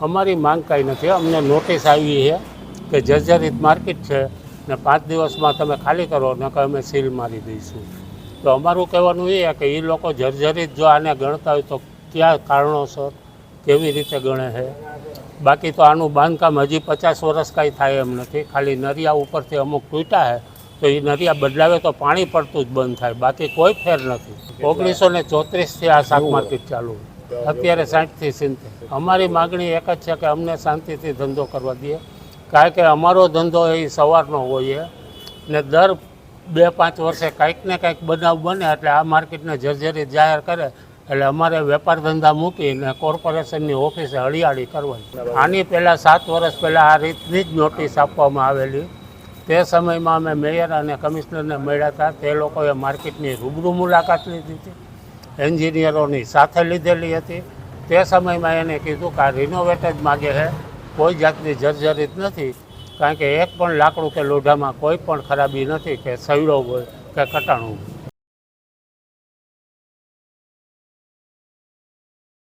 અમારી માંગ કાંઈ નથી, અમને નોટિસ આવી છે કે જર્જરિત માર્કેટ છે ને 5 દિવસમાં તમે ખાલી કરો ને કે અમે સીલ મારી દઈશું. તો અમારું કહેવાનું એ કે એ લોકો જર્જરિત જો આને ગણતા હોય તો કયા કારણોસર કેવી રીતે ગણે છે. બાકી તો આનું બાંધકામ હજી 50 વર્ષ કાંઈ થાય એમ નથી. ખાલી નરિયા ઉપરથી અમુક તૂટ્યા છે તો એ નરિયા બદલાવે તો પાણી પડતું જ બંધ થાય, બાકી કોઈ ફેર નથી. 1934થી આ શાક માર્કેટ ચાલુ, અત્યારે 60થી 70. અમારી માગણી એક જ છે કે અમને શાંતિથી ધંધો કરવા દે, કારણ કે અમારો ધંધો એ સવારનો હોય ને દર 2-5 વર્ષે કાંઈક ને કાંઈક બનાવ બને એટલે આ માર્કેટને જર્જરિત જાહેર કરે એટલે અમારે વેપાર ધંધા મૂકીને કોર્પોરેશનની ઓફિસે હળિયાળી કરવાની. આની પહેલાં 7 વર્ષ પહેલાં આ રીતની જ નોટિસ આપવામાં આવેલી. તે સમયમાં અમે મેયર અને કમિશનરને મળ્યા હતા, તે લોકોએ માર્કેટની રૂબરૂ મુલાકાત લીધી હતી, એન્જિનિયરોની સાથે લીધેલી હતી. તે સમયમાં એને કીધું કે આ રિનોવેટ જ માગે છે, કોઈ જાતની જર્જરિત નથી, કારણ કે એક પણ લાકડું કે લોઢામાં કોઈ પણ ખરાબી નથી કે સડ્યો હોય કે કટાણું હોય.